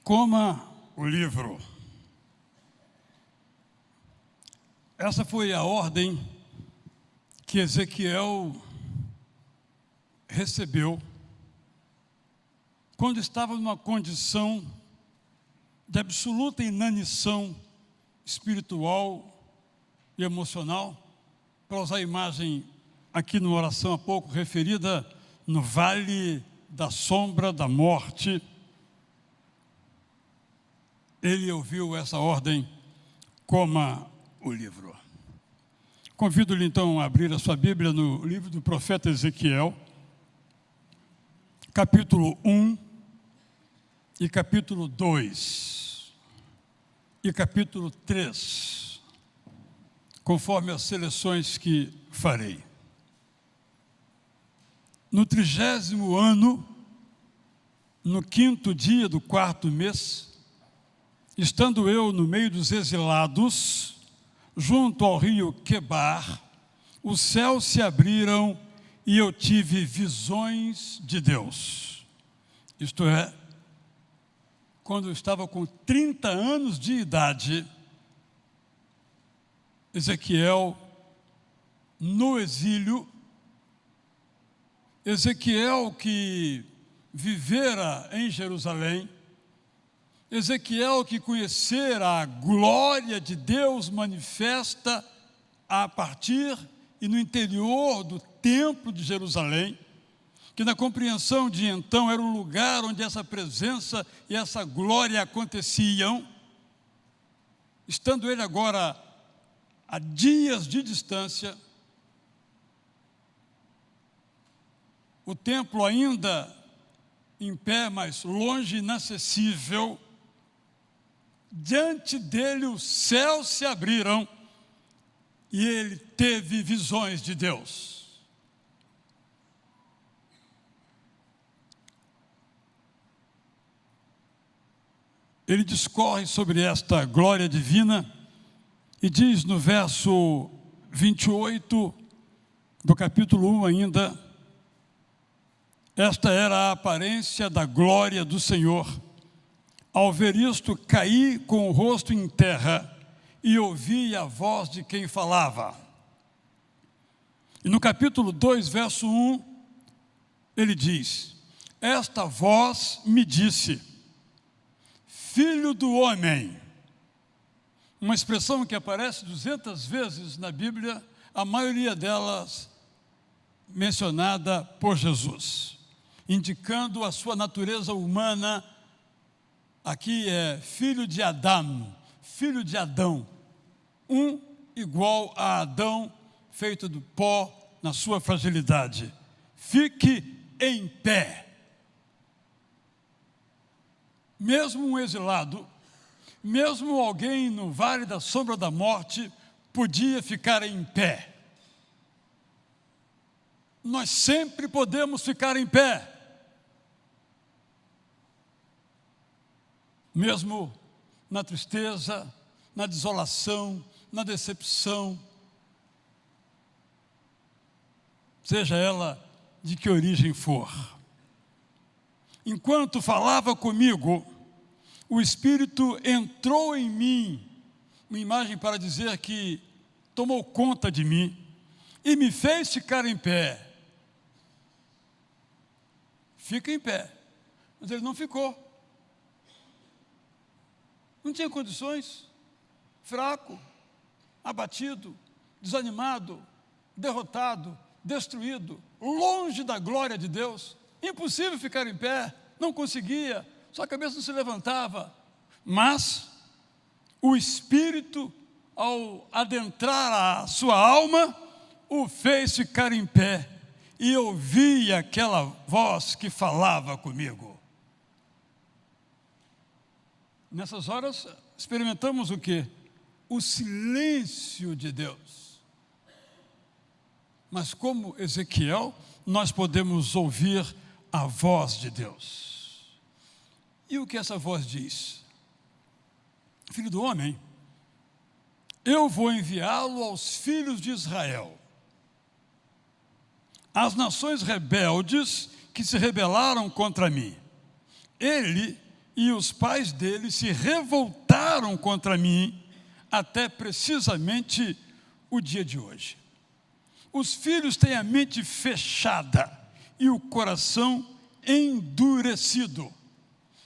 Coma o livro. Essa foi a ordem que Ezequiel recebeu quando estava numa condição de absoluta inanição espiritual e emocional, para usar a imagem aqui numa oração há pouco referida, no vale da sombra da morte. Ele ouviu essa ordem: coma o livro. Convido-lhe então a abrir a sua Bíblia no livro do profeta Ezequiel, capítulo 1 e capítulo 2 e capítulo 3, conforme as seleções que farei. No 30º ano, no 5º dia do 4º mês, estando eu no meio dos exilados, junto ao rio Quebar, os céus se abriram e eu tive visões de Deus. Isto é, quando eu estava com 30 anos de idade, Ezequiel no exílio, Ezequiel que vivera em Jerusalém, Ezequiel que conhecera a glória de Deus manifesta a partir e no interior do templo de Jerusalém, que na compreensão de então era o lugar onde essa presença e essa glória aconteciam, estando ele agora a dias de distância, o templo ainda em pé, mas longe, inacessível, diante dele os céus se abriram e ele teve visões de Deus. Ele discorre sobre esta glória divina e diz no verso 28 do capítulo 1 ainda: esta era a aparência da glória do Senhor. Ao ver isto, caí com o rosto em terra e ouvi a voz de quem falava. E no capítulo 2, verso 1, ele diz: esta voz me disse, filho do homem. Uma expressão que aparece 200 vezes na Bíblia, a maioria delas mencionada por Jesus, indicando a sua natureza humana. Aqui é filho de Adão, filho de Adão, um igual a Adão, feito do pó na sua fragilidade. Fique em pé. Mesmo um exilado, mesmo alguém no vale da sombra da morte, podia ficar em pé. Nós sempre podemos ficar em pé. Mesmo na tristeza, na desolação, na decepção, seja ela de que origem for. Enquanto falava comigo, o Espírito entrou em mim, uma imagem para dizer que tomou conta de mim e me fez ficar em pé. Fica em pé, mas ele não ficou. Não tinha condições, fraco, abatido, desanimado, derrotado, destruído, longe da glória de Deus, impossível ficar em pé, não conseguia, sua cabeça não se levantava. Mas o Espírito, ao adentrar a sua alma, o fez ficar em pé e ouvia aquela voz que falava comigo. Nessas horas, experimentamos o quê? O silêncio de Deus. Mas como Ezequiel, nós podemos ouvir a voz de Deus. E o que essa voz diz? Filho do homem, eu vou enviá-lo aos filhos de Israel, às nações rebeldes que se rebelaram contra mim. Ele e os pais deles se revoltaram contra mim até precisamente o dia de hoje. Os filhos têm a mente fechada e o coração endurecido,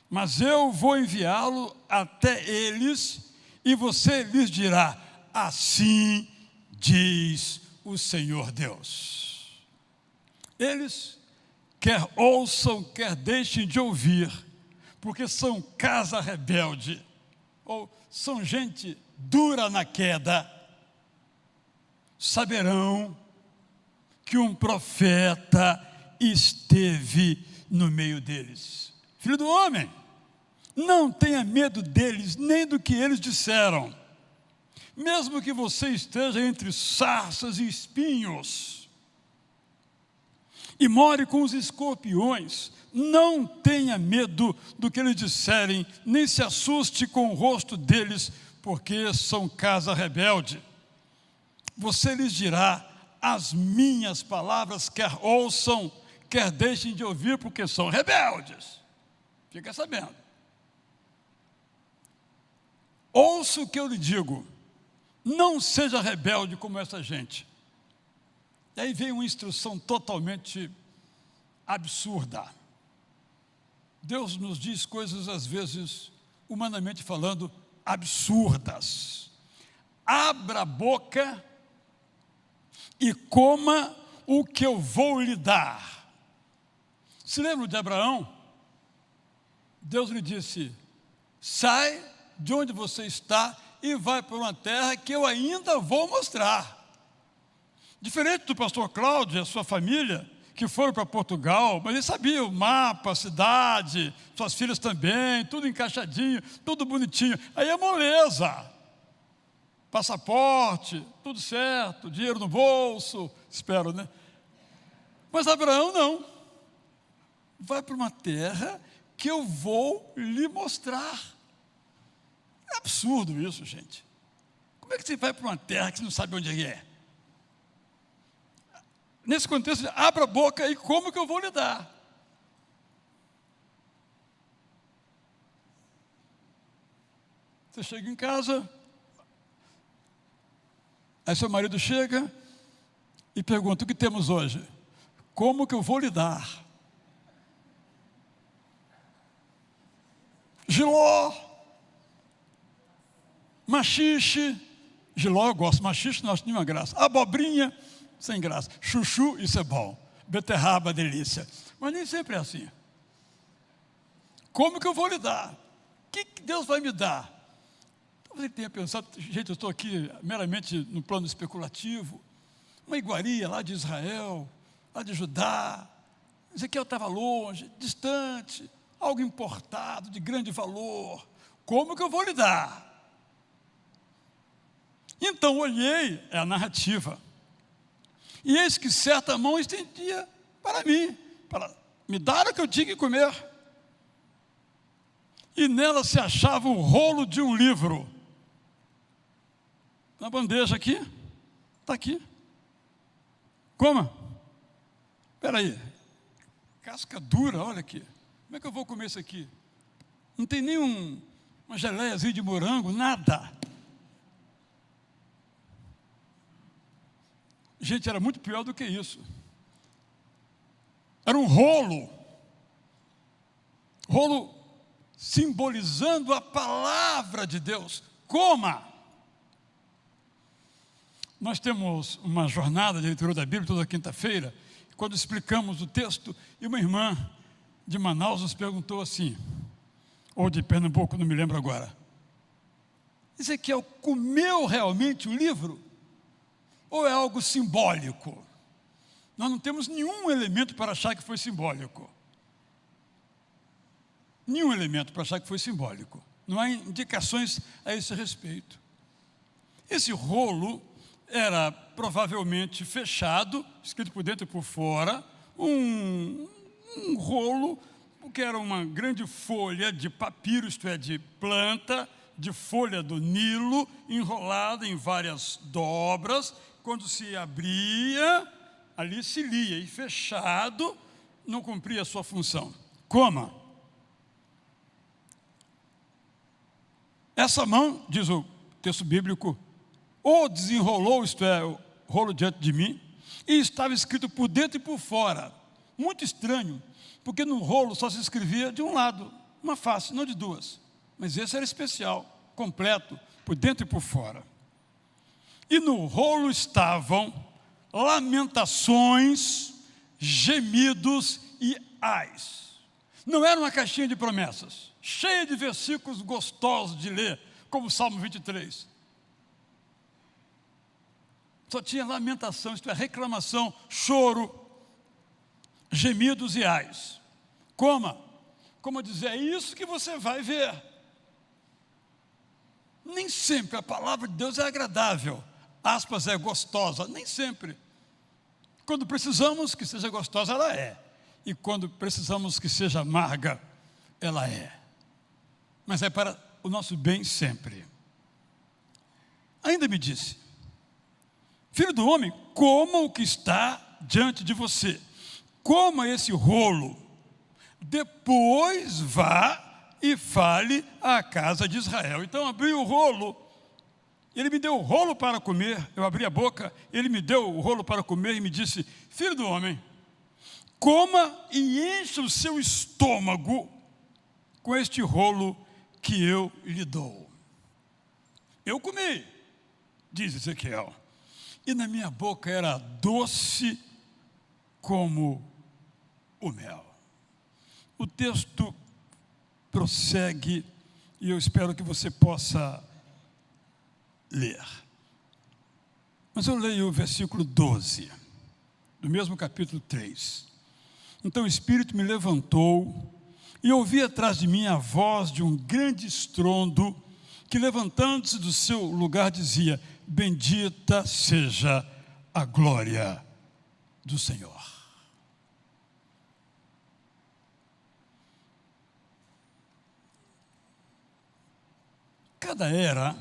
mas eu vou enviá-lo até eles e você lhes dirá: assim diz o Senhor Deus. Eles, quer ouçam, quer deixem de ouvir, porque são casa rebelde, ou são gente dura na queda, saberão que um profeta esteve no meio deles. Filho do homem, não tenha medo deles, nem do que eles disseram. Mesmo que você esteja entre sarças e espinhos, e more com os escorpiões, não tenha medo do que eles disserem, nem se assuste com o rosto deles, porque são casa rebelde. Você lhes dirá: as minhas palavras, quer ouçam, quer deixem de ouvir, porque são rebeldes. Fica sabendo. Ouça o que eu lhe digo, não seja rebelde como essa gente. E aí vem uma instrução totalmente absurda. Deus nos diz coisas, às vezes, humanamente falando, absurdas. Abra a boca e coma o que eu vou lhe dar. Se lembra de Abraão? Deus lhe disse: sai de onde você está e vai para uma terra que eu ainda vou mostrar. Diferente do pastor Cláudio e a sua família, que foram para Portugal, mas ele sabia o mapa, a cidade, suas filhas também, tudo encaixadinho, tudo bonitinho. Aí é moleza. Passaporte, tudo certo, dinheiro no bolso, espero, né? Mas Abraão não. Vai para uma terra que eu vou lhe mostrar. É absurdo isso, gente. Como é que você vai para uma terra que você não sabe onde é? Nesse contexto, abra a boca e como que eu vou lhe dar? Você chega em casa, aí seu marido chega e pergunta: o que temos hoje? Como que eu vou lhe dar? Jiló, maxixe, jiló eu gosto, maxixe não acho nenhuma graça, abobrinha, sem graça, chuchu, isso é bom, beterraba, delícia, mas nem sempre é assim. Como que eu vou lhe dar? O que Deus vai me dar? Talvez ele tenha pensado: gente, eu estou aqui meramente no plano especulativo, uma iguaria lá de Israel, lá de Judá, Ezequiel estava longe, distante, algo importado, de grande valor, como que eu vou lhe dar? Então olhei, é a narrativa, e eis que certa mão estendia para mim, para me dar o que eu tinha que comer, e nela se achava o rolo de um livro, na bandeja aqui, está aqui, coma, espera aí, casca dura, olha aqui, como é que eu vou comer isso aqui? Não tem nem uma geleiazinha de morango, nada. Gente, era muito pior do que isso. Era um rolo simbolizando a palavra de Deus. Coma! Nós temos uma jornada de leitura da Bíblia toda quinta-feira, quando explicamos o texto, e uma irmã de Manaus nos perguntou assim, ou de Pernambuco, não me lembro agora: Ezequiel comeu realmente o livro? Ou é algo simbólico? Nós não temos nenhum elemento para achar que foi simbólico. Nenhum elemento para achar que foi simbólico. Não há indicações a esse respeito. Esse rolo era provavelmente fechado, escrito por dentro e por fora, um rolo, que era uma grande folha de papiro, isto é, de planta, de folha do Nilo, enrolada em várias dobras. Quando se abria, ali se lia, e fechado, não cumpria a sua função. Coma. Essa mão, diz o texto bíblico, o desenrolou, isto é, o rolo diante de mim, e estava escrito por dentro e por fora. Muito estranho, porque no rolo só se escrevia de um lado, uma face, não de duas. Mas esse era especial, completo, por dentro e por fora. E no rolo estavam lamentações, gemidos e ais. Não era uma caixinha de promessas, cheia de versículos gostosos de ler, como o Salmo 23. Só tinha lamentação, isto é, reclamação, choro, gemidos e ais. Como dizer, é isso que você vai ver. Nem sempre a palavra de Deus é agradável, aspas, é gostosa, nem sempre. Quando precisamos que seja gostosa, ela é. E quando precisamos que seja amarga, ela é. Mas é para o nosso bem sempre. Ainda me disse, filho do homem, coma o que está diante de você. Coma esse rolo. Depois vá e fale à casa de Israel. Então abri o rolo. Ele me deu o rolo para comer. Eu abri a boca. Ele me deu o rolo para comer e me disse, filho do homem, coma e encha o seu estômago com este rolo que eu lhe dou. Eu comi, diz Ezequiel, e na minha boca era doce como o mel. O texto prossegue e eu espero que você possa ler. Mas eu leio o versículo 12, do mesmo capítulo 3. Então o Espírito me levantou e ouvi atrás de mim a voz de um grande estrondo que, levantando-se do seu lugar, dizia, bendita seja a glória do Senhor. Cada era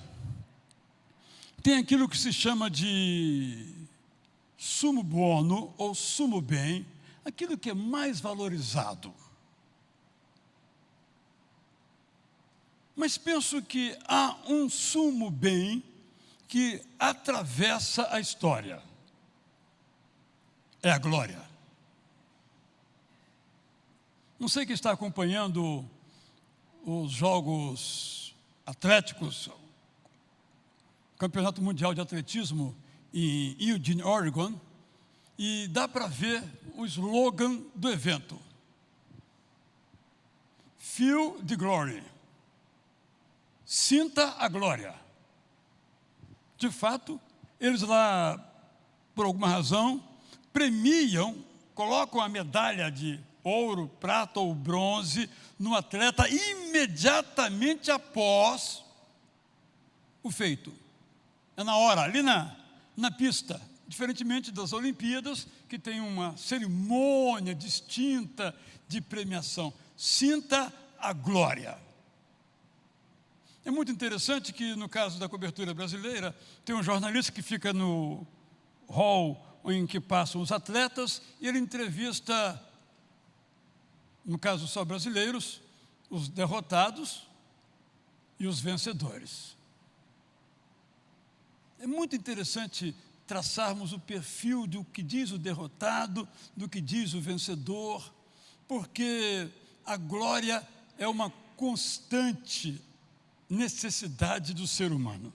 tem aquilo que se chama de sumo bono ou sumo bem, aquilo que é mais valorizado. Mas penso que há um sumo bem que atravessa a história. É a glória. Não sei quem está acompanhando os jogos atléticos, Campeonato Mundial de Atletismo em Eugene, Oregon, e dá para ver o slogan do evento. Feel the glory. Sinta a glória. De fato, eles lá, por alguma razão, premiam, colocam a medalha de ouro, prata ou bronze no atleta imediatamente após o feito. É na hora, ali na pista. Diferentemente das Olimpíadas, que tem uma cerimônia distinta de premiação. Sinta a glória. É muito interessante que, no caso da cobertura brasileira, tem um jornalista que fica no hall em que passam os atletas e ele entrevista, no caso só brasileiros, os derrotados e os vencedores. É muito interessante traçarmos o perfil do que diz o derrotado, do que diz o vencedor, porque a glória é uma constante necessidade do ser humano.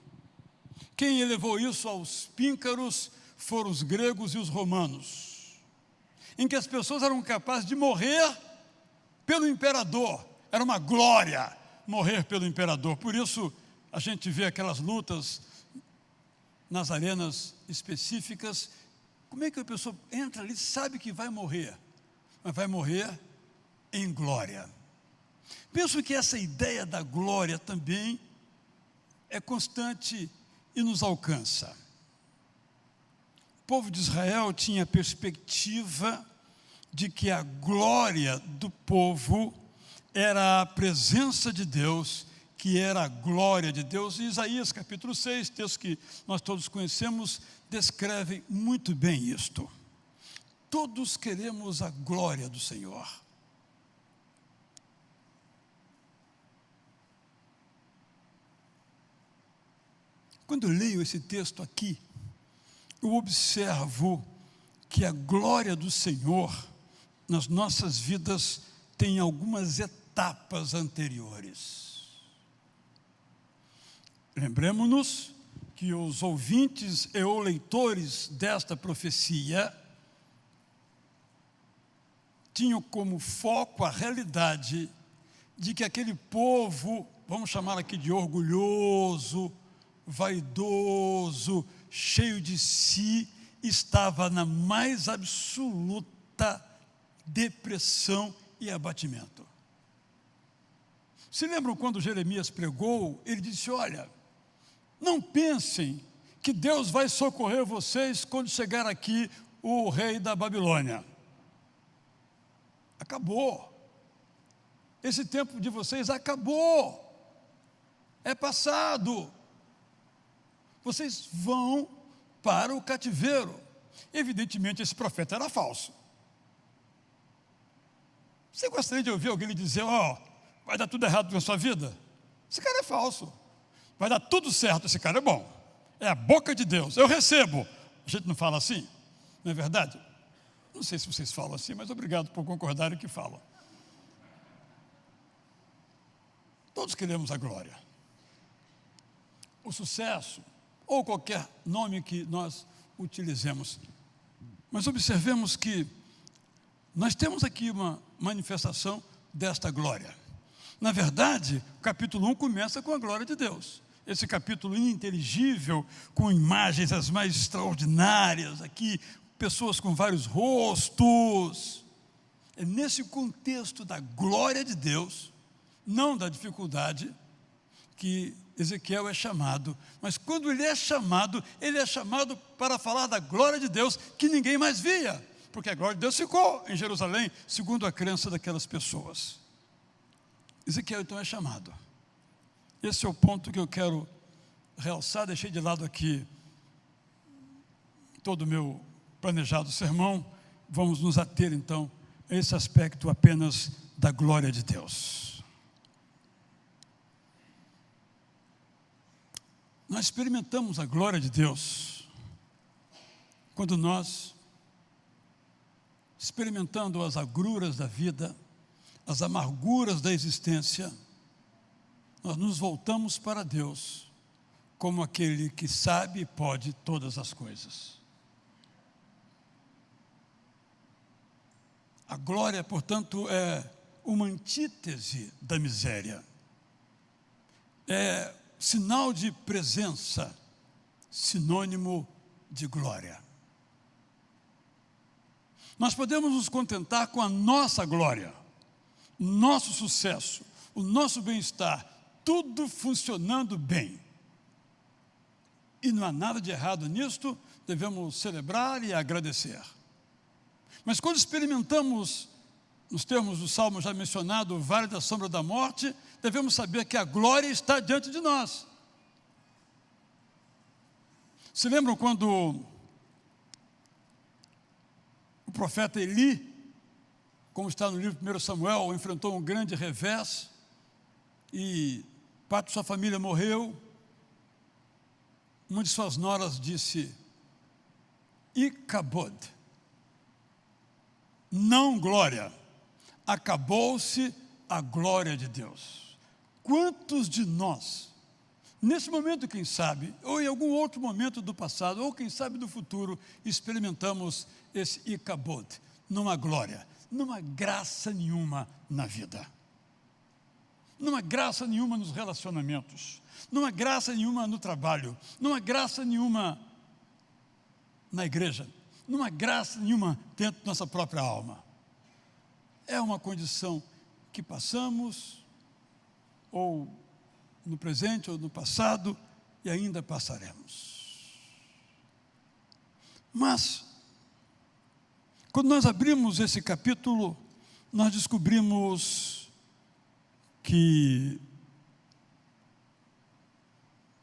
Quem elevou isso aos píncaros foram os gregos e os romanos, em que as pessoas eram capazes de morrer pelo imperador. Era uma glória morrer pelo imperador. Por isso a gente vê aquelas lutas nas arenas específicas. Como é que a pessoa entra ali e sabe que vai morrer? Mas vai morrer em glória. Penso que essa ideia da glória também é constante e nos alcança. O povo de Israel tinha a perspectiva de que a glória do povo era a presença de Deus, que era a glória de Deus. E Isaías capítulo 6, texto que nós todos conhecemos, descreve muito bem isto. Todos queremos a glória do Senhor. Quando eu leio esse texto aqui, eu observo que a glória do Senhor nas nossas vidas tem algumas etapas anteriores. Lembremos-nos que os ouvintes e ou leitores desta profecia tinham como foco a realidade de que aquele povo, vamos chamar aqui de orgulhoso, vaidoso, cheio de si, estava na mais absoluta depressão e abatimento. Se lembram quando Jeremias pregou, ele disse: olha, não pensem que Deus vai socorrer vocês quando chegar aqui o rei da Babilônia. Acabou. Esse tempo de vocês acabou. É passado. Vocês vão para o cativeiro. Evidentemente, esse profeta era falso. Você gostaria de ouvir alguém lhe dizer: vai dar tudo errado na sua vida? Esse cara é falso. Vai dar tudo certo, esse cara é bom. É a boca de Deus, eu recebo. A gente não fala assim? Não é verdade? Não sei se vocês falam assim, mas obrigado por concordarem que falam. Todos queremos a glória, o sucesso, ou qualquer nome que nós utilizemos. Mas observemos que nós temos aqui uma manifestação desta glória. Na verdade, o capítulo 1 começa com a glória de Deus. Esse capítulo ininteligível, com imagens as mais extraordinárias aqui, pessoas com vários rostos. É nesse contexto da glória de Deus, não da dificuldade, que Ezequiel é chamado. Mas quando ele é chamado para falar da glória de Deus que ninguém mais via, porque a glória de Deus ficou em Jerusalém, segundo a crença daquelas pessoas. Ezequiel então é chamado. Esse é o ponto que eu quero realçar. Deixei de lado aqui todo o meu planejado sermão. Vamos nos ater então a esse aspecto apenas da glória de Deus. Nós experimentamos a glória de Deus quando nós, experimentando as agruras da vida, as amarguras da existência, nós nos voltamos para Deus como aquele que sabe e pode todas as coisas. A glória, portanto, é uma antítese da miséria. É sinal de presença, sinônimo de glória. Nós podemos nos contentar com a nossa glória, nosso sucesso, o nosso bem-estar, tudo funcionando bem. E não há nada de errado nisto, devemos celebrar e agradecer. Mas quando experimentamos, nos termos do Salmo já mencionado, o vale da sombra da morte, devemos saber que a glória está diante de nós. Se lembram quando o profeta Eli, como está no livro de 1 Samuel, enfrentou um grande revés e parte de sua família morreu? Uma de suas noras disse: Icabod, não glória, acabou-se a glória de Deus. Quantos de nós, nesse momento, quem sabe, ou em algum outro momento do passado, ou quem sabe do futuro, experimentamos esse Icabod, não há glória, não há graça nenhuma na vida, não há graça nenhuma nos relacionamentos, não há graça nenhuma no trabalho, não há graça nenhuma na igreja, não há graça nenhuma dentro da nossa própria alma. É uma condição que passamos, ou no presente ou no passado, e ainda passaremos. Mas, quando nós abrimos esse capítulo, nós descobrimos que,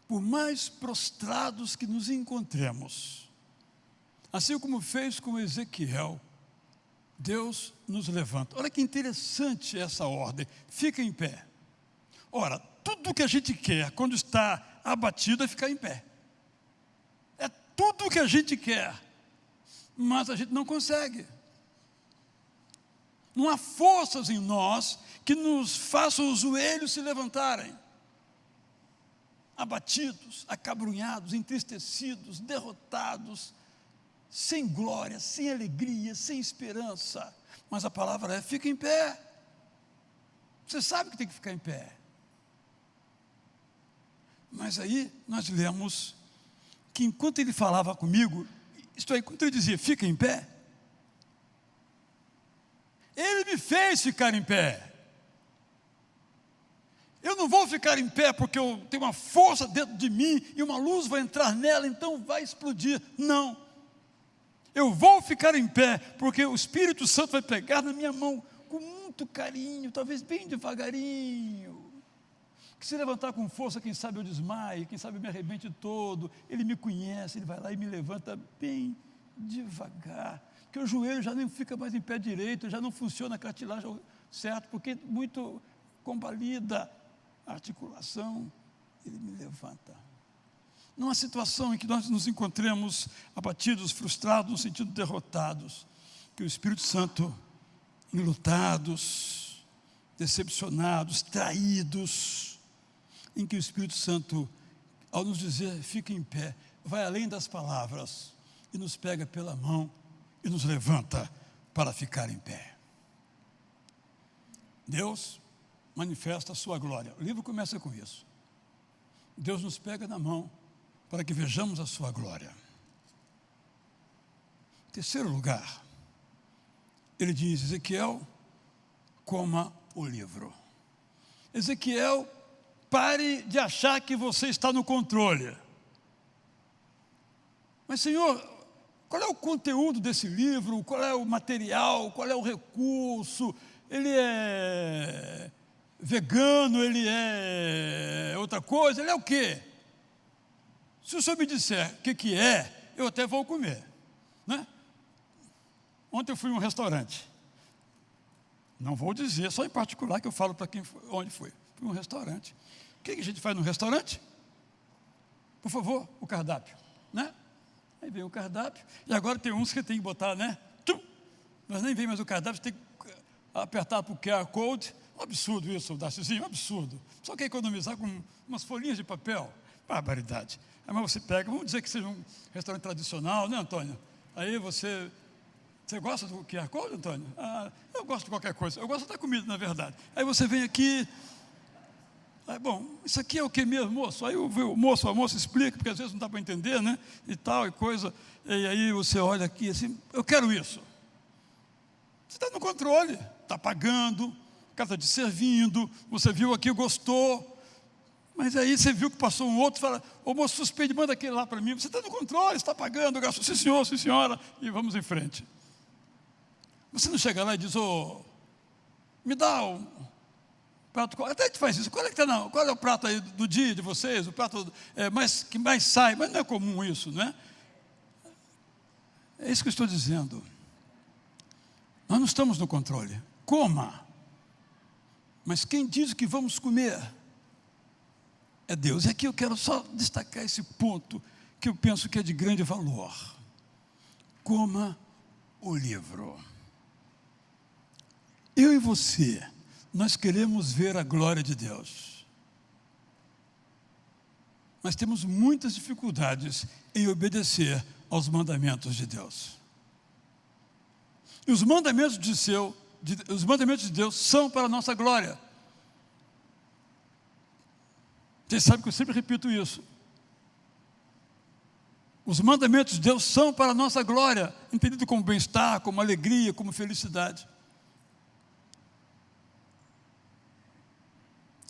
por mais prostrados que nos encontremos, assim como fez com Ezequiel, Deus nos levanta. Olha que interessante essa ordem. Fica em pé. Ora, tudo que a gente quer quando está abatido é ficar em pé. tudo o que a gente quer, mas a gente não consegue. Não há forças em nós que nos façam os joelhos se levantarem. Abatidos, acabrunhados, entristecidos, derrotados, sem glória, sem alegria, sem esperança. Mas a palavra é: fica em pé. Você sabe que tem que ficar em pé. Mas aí nós lemos que enquanto ele falava comigo, isto é, enquanto ele dizia fica em pé, ele me fez ficar em pé. Eu não vou ficar em pé porque eu tenho uma força dentro de mim e uma luz vai entrar nela, então vai explodir. Não. Eu vou ficar em pé porque o Espírito Santo vai pegar na minha mão com muito carinho, talvez bem devagarinho. Que se levantar com força, quem sabe eu desmaie, quem sabe eu me arrebente todo. Ele me conhece, ele vai lá e me levanta bem devagar. Porque o joelho já nem fica mais em pé direito, já não funciona a cartilagem certo, porque muito combalida a articulação, ele me levanta. Numa situação em que nós nos encontremos abatidos, frustrados, no sentido derrotados, que o Espírito Santo, enlutados, decepcionados, traídos, em que o Espírito Santo, ao nos dizer fica em pé, vai além das palavras e nos pega pela mão e nos levanta para ficar em pé. Deus manifesta a sua glória. O livro começa com isso. Deus nos pega na mão para que vejamos a sua glória. Em terceiro lugar, ele diz: Ezequiel, coma o livro. Ezequiel, pare de achar que você está no controle. Mas, Senhor, qual é o conteúdo desse livro? Qual é o material? Qual é o recurso? Ele é vegano? Ele é outra coisa? Ele é o quê? Se o senhor me disser o que é, eu até vou comer, né? Ontem eu fui em um restaurante. Não vou dizer, só em particular que eu falo para quem foi, onde foi. Fui em um restaurante. O que a gente faz no restaurante? Por favor, o cardápio, né? Aí vem o cardápio, e agora tem uns que tem que botar, né? Mas nem vem mais o cardápio, você tem que apertar para o QR Code. Um absurdo isso, Darcyzinho, um absurdo. Só quer economizar com umas folhinhas de papel. Barbaridade. Aí mas você pega, vamos dizer que seja um restaurante tradicional, né, Antônio? Aí você gosta do QR Code, Antônio? Ah, eu gosto de qualquer coisa, eu gosto da comida, na verdade. Aí você vem aqui, aí, bom, isso aqui é o que mesmo, moço? Aí o moço, a moça explica, porque às vezes não dá para entender, né, e tal, e coisa, e aí você olha aqui assim, eu quero isso. Você está no controle, está pagando, o cara está te servindo, você viu aqui, gostou, mas aí você viu que passou um outro, fala, ô moço, suspende, manda aquele lá para mim, você está no controle, está pagando, gastou, sim senhor, sim senhora, e vamos em frente. Você não chega lá e diz, me dá um prato, até a gente faz isso, qual é o prato aí do dia de vocês, o prato que mais sai, mas não é comum isso, né? É isso que eu estou dizendo. Nós não estamos no controle, coma, mas quem diz que vamos comer é Deus. E aqui eu quero só destacar esse ponto que eu penso que é de grande valor. Coma o livro. Eu e você, nós queremos ver a glória de Deus, mas temos muitas dificuldades em obedecer aos mandamentos de Deus. E os mandamentos de Deus são para a nossa glória. Vocês sabem que eu sempre repito isso. Os mandamentos de Deus são para a nossa glória, entendido como bem-estar, como alegria, como felicidade.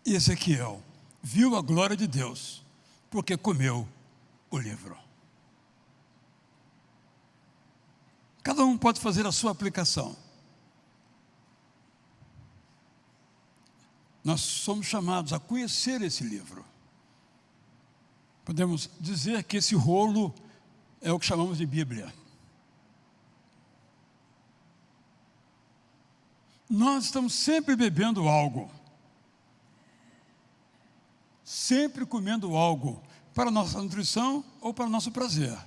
E Ezequiel viu a glória de Deus, porque comeu o livro. Cada um pode fazer a sua aplicação. Nós somos chamados a conhecer esse livro. Podemos dizer que esse rolo é o que chamamos de Bíblia. Nós estamos sempre bebendo algo, sempre comendo algo para a nossa nutrição ou para o nosso prazer.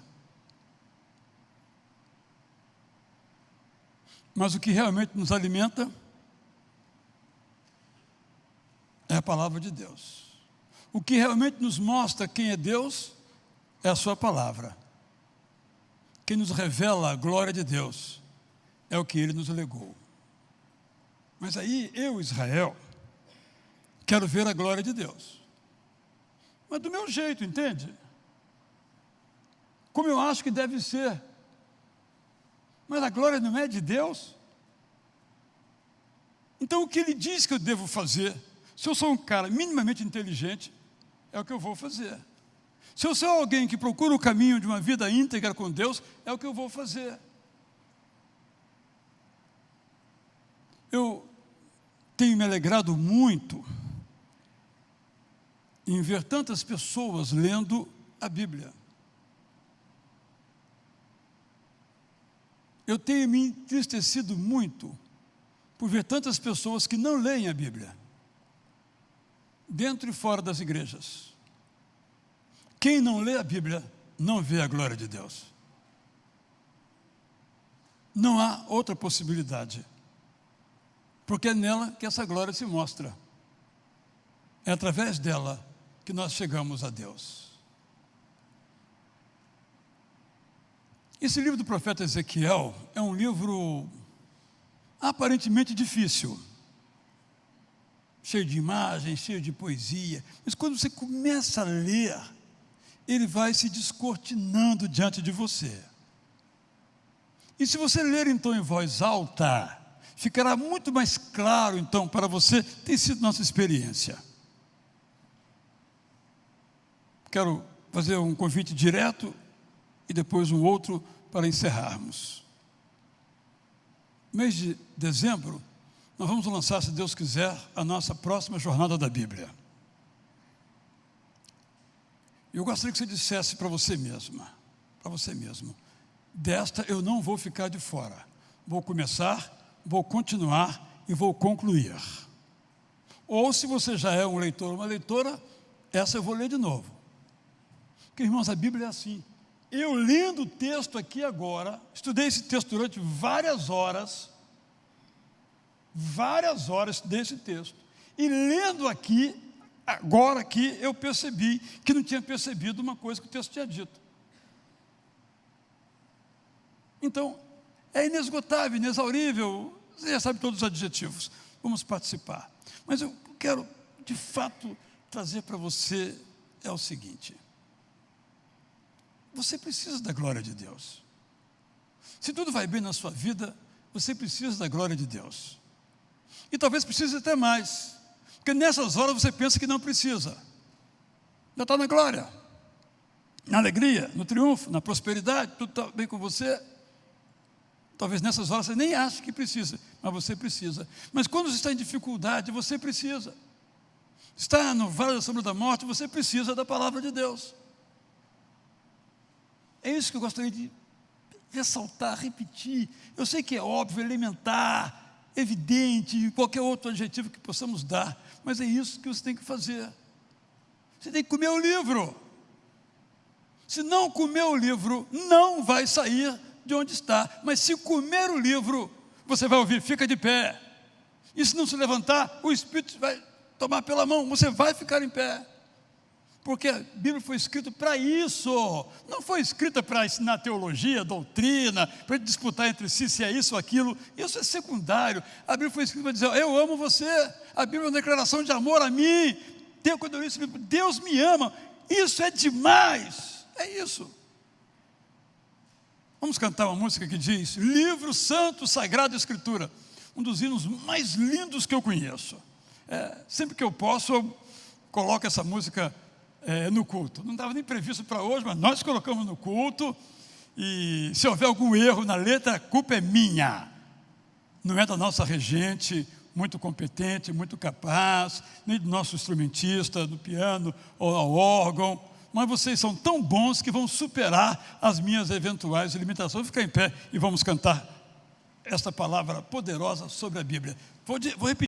Mas o que realmente nos alimenta é a palavra de Deus. O que realmente nos mostra quem é Deus é a sua palavra. Quem nos revela a glória de Deus é o que Ele nos legou. Mas aí, eu, Israel, quero ver a glória de Deus. Mas do meu jeito, entende? Como eu acho que deve ser. Mas a glória não é de Deus? Então o que Ele diz que eu devo fazer, se eu sou um cara minimamente inteligente, é o que eu vou fazer. Se eu sou alguém que procura o caminho de uma vida íntegra com Deus, é o que eu vou fazer. Eu tenho me alegrado muito em ver tantas pessoas lendo a Bíblia. Eu tenho me entristecido muito por ver tantas pessoas que não leem a Bíblia, dentro e fora das igrejas. Quem não lê a Bíblia não vê a glória de Deus. Não há outra possibilidade, porque é nela que essa glória se mostra. É através dela que nós chegamos a Deus. Esse livro do profeta Ezequiel é um livro aparentemente difícil, cheio de imagens, cheio de poesia, mas quando você começa a ler, ele vai se descortinando diante de você. E se você ler então em voz alta, ficará muito mais claro então para você. Tem sido nossa experiência. Quero fazer um convite direto e depois um outro para encerrarmos. No mês de dezembro, nós vamos lançar, se Deus quiser, a nossa próxima jornada da Bíblia. Eu gostaria que você dissesse para você mesma, para você mesmo: desta eu não vou ficar de fora. Vou começar, vou continuar e vou concluir. Ou se você já é um leitor ou uma leitora, essa eu vou ler de novo. Porque, irmãos, a Bíblia é assim. Eu lendo o texto aqui agora, estudei esse texto durante várias horas estudei esse texto, e lendo aqui, agora aqui, eu percebi que não tinha percebido uma coisa que o texto tinha dito. Então, é inesgotável, inexaurível, você já sabe todos os adjetivos. Vamos participar. Mas eu quero, de fato, trazer para você é o seguinte: você precisa da glória de Deus. Se tudo vai bem na sua vida, você precisa da glória de Deus. E talvez precise até mais, porque nessas horas você pensa que não precisa. Já está na glória, na alegria, no triunfo, na prosperidade, tudo está bem com você. Talvez nessas horas você nem ache que precisa, mas você precisa. Mas quando você está em dificuldade, você precisa. Está no vale da sombra da morte, você precisa da palavra de Deus. É isso que eu gostaria de ressaltar, repetir. Eu sei que é óbvio, elementar, evidente, qualquer outro adjetivo que possamos dar, mas é isso que você tem que fazer. Você tem que comer o livro. Se não comer o livro, não vai sair de onde está. Mas se comer o livro, você vai ouvir: fica de pé. E se não se levantar, o Espírito vai tomar pela mão, você vai ficar em pé. Porque a Bíblia foi escrita para isso, não foi escrita para ensinar teologia, doutrina, para disputar entre si se é isso ou aquilo. Isso é secundário. A Bíblia foi escrita para dizer: eu amo você. A Bíblia é uma declaração de amor a mim. Quando eu li esse livro, Deus me ama. Isso é demais. É isso. Vamos cantar uma música que diz: Livro Santo, Sagrada Escritura. Um dos hinos mais lindos que eu conheço. Sempre que eu posso, eu coloco essa música no culto. Não estava nem previsto para hoje, mas nós colocamos no culto. E se houver algum erro na letra, a culpa é minha. Não é da nossa regente, muito competente, muito capaz, nem do nosso instrumentista, do piano ou ao órgão. Mas vocês são tão bons que vão superar as minhas eventuais limitações. Vou ficar em pé e vamos cantar esta palavra poderosa sobre a Bíblia. Vou repetir.